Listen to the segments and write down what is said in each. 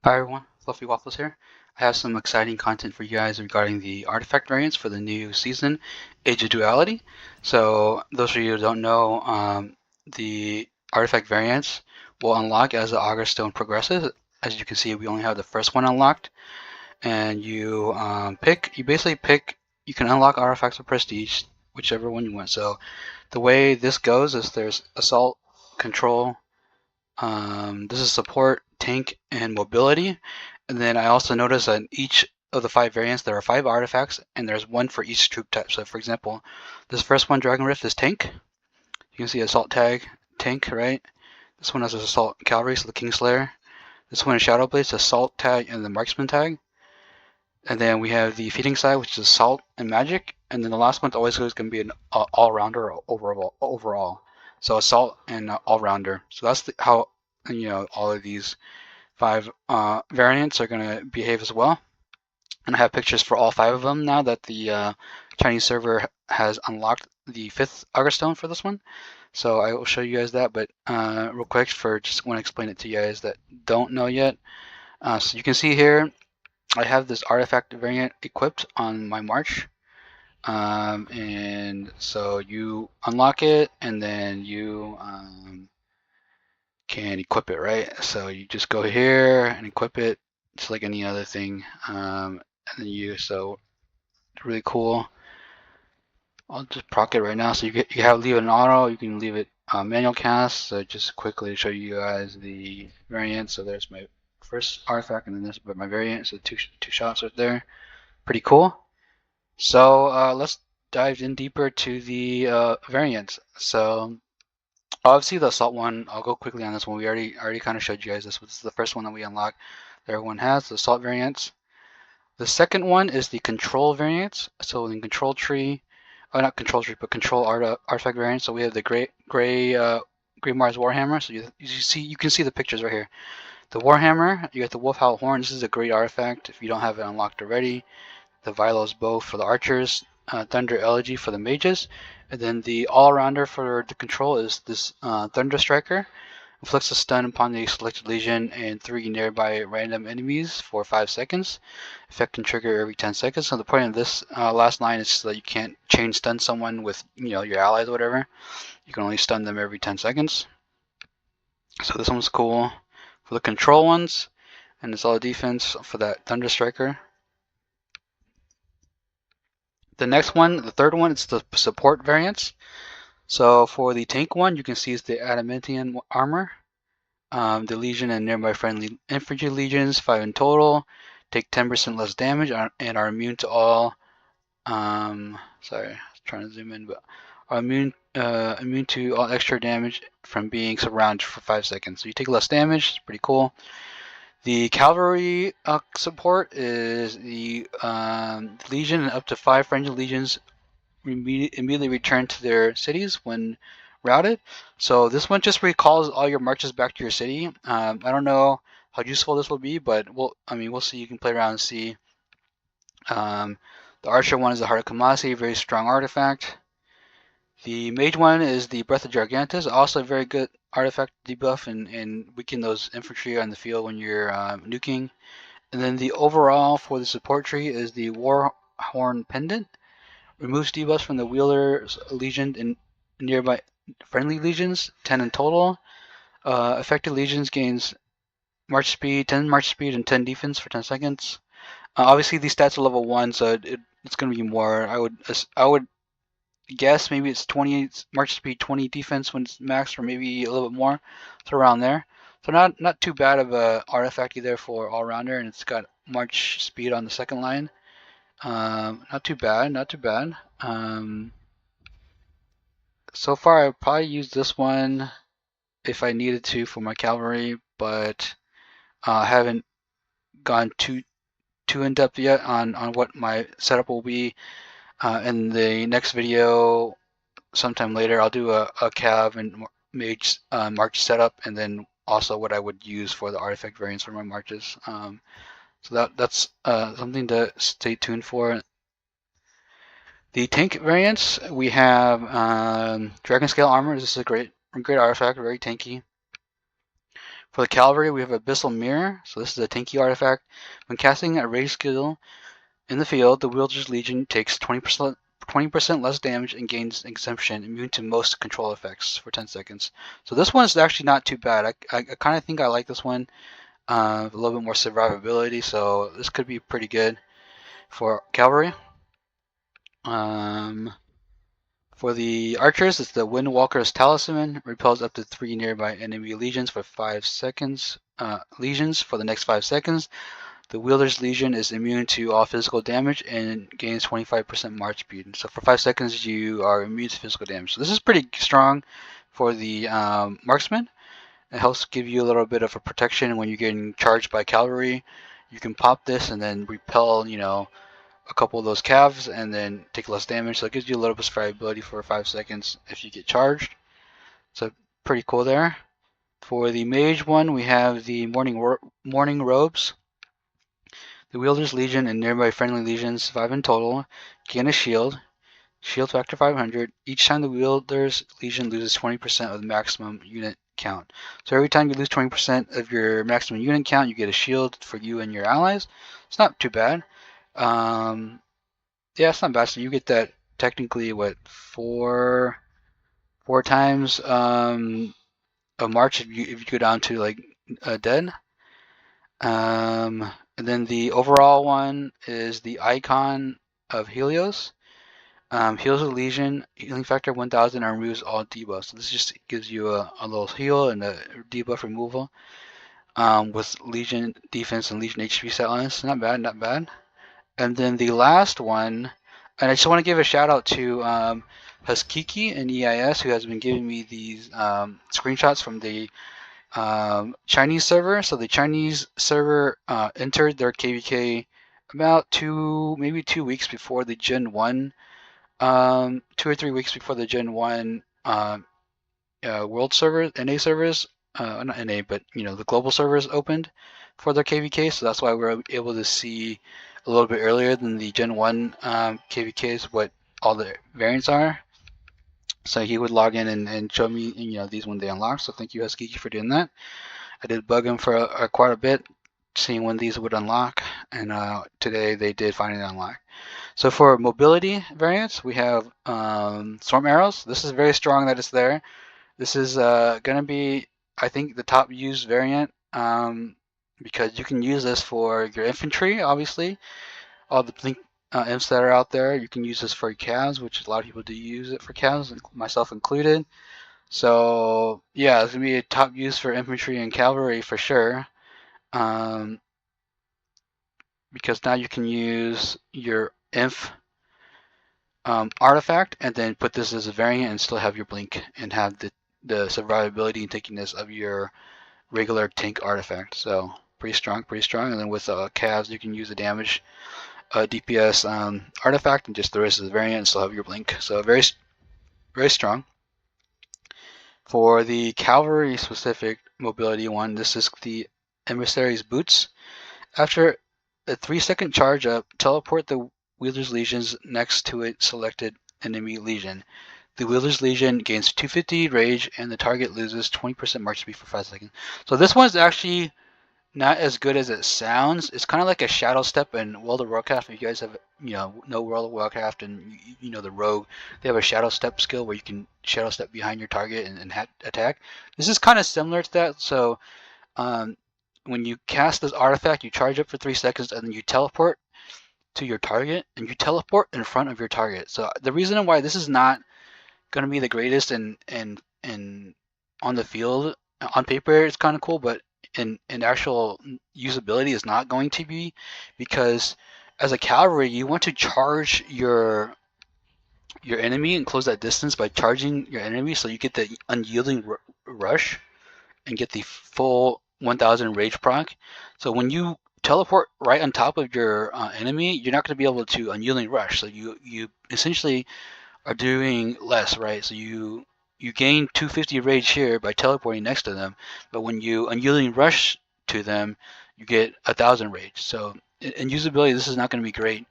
Hi everyone, Fluffy Waffles here. I have some exciting content for you guys regarding the artifact variants for the new season, Age of Duality. So those of you who don't know, the artifact variants will unlock as the Augur Stone progresses. As you can see, we only have the first one unlocked, and you basically pick, you can unlock artifacts of prestige, whichever one you want. So the way this goes is there's Assault, Control, this is support, tank, and mobility. And then I also noticed that in each of the 5 variants, there are 5 artifacts, and there's one for each troop type. So for example, this first one, Dragon Rift, is tank. You can see assault tag, tank, right? This one has assault cavalry, so the Kingslayer. This one is Shadow Blades, assault tag, and the marksman tag. And then we have the feeding side, which is assault and magic. And then the last one's always going to be an all-rounder or overall. So assault and all-rounder. So that's how all of these 5 variants are going to behave as well. And I have pictures for all 5 of them now that the Chinese server has unlocked the 5th Augur Stone for this one. So I will show you guys that, but real quick, just want to explain it to you guys that don't know yet. So you can see here, I have this artifact variant equipped on my march. And so you unlock it, and then you can equip it, right? So you just go here and equip it, just like any other thing. And then so it's really cool. I'll just proc it right now. So you leave it in auto, you can leave it manual cast. So just quickly to show you guys the variant. So there's my first artifact, and then this is my variant. So two shots right there. Pretty cool. So let's dive in deeper to the variants. So obviously the assault one, I'll go quickly on this one. We already kind of showed you guys this. This is the first one that we unlocked that everyone has, the assault variants. The second one is the control variants. So in control tree, not control tree, but control artifact variants. So we have the Grey Mars Warhammer. So you can see the pictures right here. The Warhammer, you got the Wolfhowl Horn. This is a great artifact if you don't have it unlocked already. The Vilos Bow for the archers, Thunder Elegy for the mages, and then the all-rounder for the control is this Thunder Striker. Inflicts a stun upon the selected legion and 3 nearby random enemies for 5 seconds. Effect can trigger every 10 seconds. So the point of this last line is so that you can't chain stun someone with your allies or whatever. You can only stun them every 10 seconds. So this one's cool. For the control ones, and it's all defense for that Thunder Striker. The next one, the third one, it's the support variants. So for the tank one, you can see it's the adamantium armor. The legion and nearby friendly infantry legions, 5 in total, take 10% less damage and are immune to all. Sorry, I was trying to zoom in, but are immune to all extra damage from being surrounded for 5 seconds. So you take less damage. It's pretty cool. The cavalry support is the legion and up to 5 friendly legions immediately return to their cities when routed. So this one just recalls all your marches back to your city. I don't know how useful this will be, but we'll see. You can play around and see. The archer one is the Heart of Kamasi, very strong artifact. The mage one is the Breath of Gigantus, also a very good artifact debuff and weaken those infantry on the field when you're nuking. And then the overall for the support tree is the Warhorn Pendant. Removes debuffs from the wielder's legion and nearby friendly legions, 10 in total. Affected legions gains march speed, 10 march speed, and 10 defense for 10 seconds. Obviously, these stats are level 1, so it's going to be more. I would guess maybe it's 20 march speed, 20 defense when it's max, or maybe a little bit more. So around there. So not too bad of a artifact either for all rounder, and it's got march speed on the second line. Not too bad, not too bad. So far, I'd probably use this one if I needed to for my cavalry, but I haven't gone too in depth yet on what my setup will be. In the next video, sometime later, I'll do a cav and mage march setup, and then also what I would use for the artifact variants for my marches. So that's something to stay tuned for. The tank variants, we have Dragon Scale Armor. This is a great artifact, very tanky. For the cavalry, we have Abyssal Mirror. So this is a tanky artifact. When casting a rage skill in the field, the Wielder's Legion takes 20% less damage and gains exemption, immune to most control effects for 10 seconds. So this one's actually not too bad. I kind of think I like this one. A little bit more survivability, so this could be pretty good for cavalry. For the archers, it's the Windwalker's Talisman. Repels up to 3 nearby enemy legions for 5 seconds. Legions for the next 5 seconds. The Wielder's Legion is immune to all physical damage and gains 25% march speed. So for 5 seconds, you are immune to physical damage. So this is pretty strong for the marksman. It helps give you a little bit of a protection when you're getting charged by cavalry. You can pop this and then repel, a couple of those calves and then take less damage. So it gives you a little bit of survivability for 5 seconds if you get charged. So pretty cool there. For the mage one, we have the morning robes. The Wielder's Legion and nearby friendly legions, 5 in total, gain a shield. Shield factor 500. Each time the Wielder's Legion loses 20% of the maximum unit count. So every time you lose 20% of your maximum unit count, you get a shield for you and your allies. It's not too bad. Yeah, it's not bad. So you get that technically, what, four times a march if you go down to like dead. And then the overall one is the Icon of Helios. Heals a Legion, healing factor 1000, and removes all debuffs. So this just gives you a little heal and a debuff removal with Legion defense and Legion HP set on this. Not bad, not bad. And then the last one, and I just want to give a shout out to Huskiki and EIS, who has been giving me these screenshots from the Chinese server. So the Chinese server entered their KVK about 2 weeks before the Gen 1, 2 or 3 weeks before the Gen 1 world server, NA servers, not NA, but the global servers opened for their KVK. So that's why we're able to see a little bit earlier than the Gen 1 KVKs what all the variants are. So he would log in and show me, these when they unlock. So thank you, Huskiki, for doing that. I did bug him for quite a bit, seeing when these would unlock, and today they did finally unlock. So for mobility variants, we have Storm Arrows. This is very strong that it's there. This is going to be, I think, the top used variant because you can use this for your infantry, obviously. All the Blink imps that are out there, you can use this for your calves, which a lot of people do use it for calves, myself included. So yeah, it's going to be a top use for infantry and cavalry for sure. Because now you can use your inf artifact and then put this as a variant and still have your blink and have the survivability and tankiness of your regular tank artifact. So pretty strong. And then with calves, you can use the damage DPS artifact and just throw this as a variant and still have your blink. So very, very strong. For the cavalry specific mobility one, this is the Emissary's Boots. After a 3-second charge up, teleport the Wielder's Legions next to a selected enemy legion. The Wielder's Legion gains 250 rage and the target loses 20% march speed for 5 seconds. So this one's actually not as good as it sounds. It's kind of like a shadow step in World of Warcraft. If you guys have know World of Warcraft and you know the rogue, they have a shadow step skill where you can shadow step behind your target and attack. This is kind of similar to that. So when you cast this artifact, you charge up for 3 seconds and then you teleport to your target and you teleport in front of your target. So the reason why this is not going to be the greatest in on the field, on paper it's kind of cool, but in actual usability is not going to be, because as a cavalry you want to charge your enemy and close that distance by charging your enemy, so you get the unyielding rush and get the full 1000 rage proc. So when you teleport right on top of your enemy, you're not going to be able to unyielding rush. So you essentially are doing less, right? So you gain 250 rage here by teleporting next to them, but when you unyielding rush to them, you get 1000 rage. So in usability, this is not going to be great.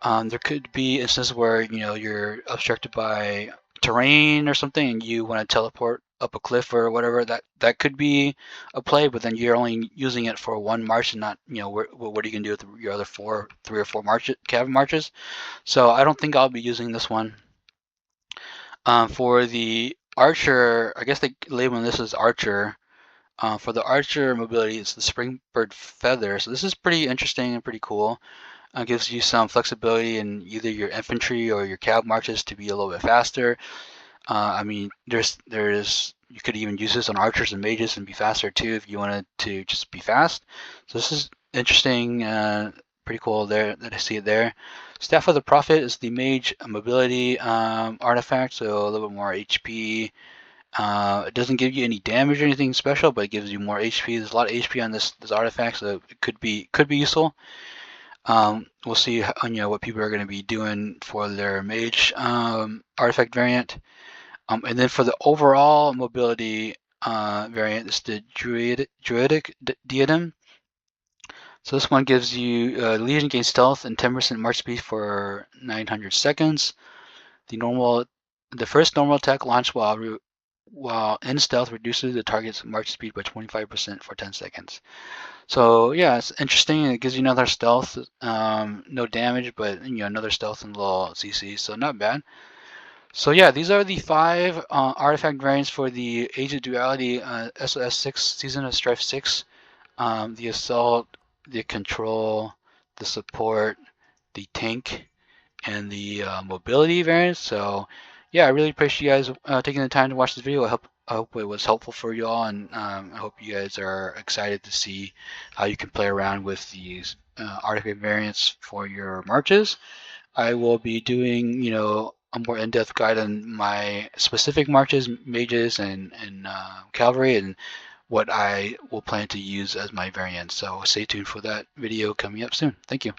There could be instances where you're obstructed by terrain or something, and you want to teleport up a cliff or whatever, that could be a play, but then you're only using it for one march and not, what are you gonna do with your other 3 or 4 cav marches? So I don't think I'll be using this one. For the archer, I guess they label this as archer. For the archer mobility, it's the Springbird Feather. So this is pretty interesting and pretty cool. Gives you some flexibility in either your infantry or your cav marches to be a little bit faster. I mean, you could even use this on archers and mages and be faster too if you wanted to just be fast. So this is interesting, pretty cool there that I see it there. Staff of the Prophet is the mage mobility artifact, so a little bit more HP. It doesn't give you any damage or anything special, but it gives you more HP. There's a lot of HP on this artifact, so it could be useful. We'll see what people are going to be doing for their mage artifact variant. And then for the overall mobility variant, it's the Druidic Diadem. So this one gives you Legion gains stealth and 10% march speed for 900 seconds. The first normal attack launched while in stealth reduces the target's march speed by 25% for 10 seconds. So yeah, it's interesting. It gives you another stealth, no damage, but another stealth and low CC, so not bad. So yeah, these are the 5 artifact variants for the Age of Duality SOS 6 Season of Strife 6. The Assault, the Control, the Support, the Tank, and the Mobility variants. So yeah, I really appreciate you guys taking the time to watch this video. I hope it was helpful for you all, and I hope you guys are excited to see how you can play around with these artifact variants for your marches. I will be doing, a more in-depth guide on my specific marches, mages, and cavalry, and what I will plan to use as my variants. So stay tuned for that video coming up soon. Thank you.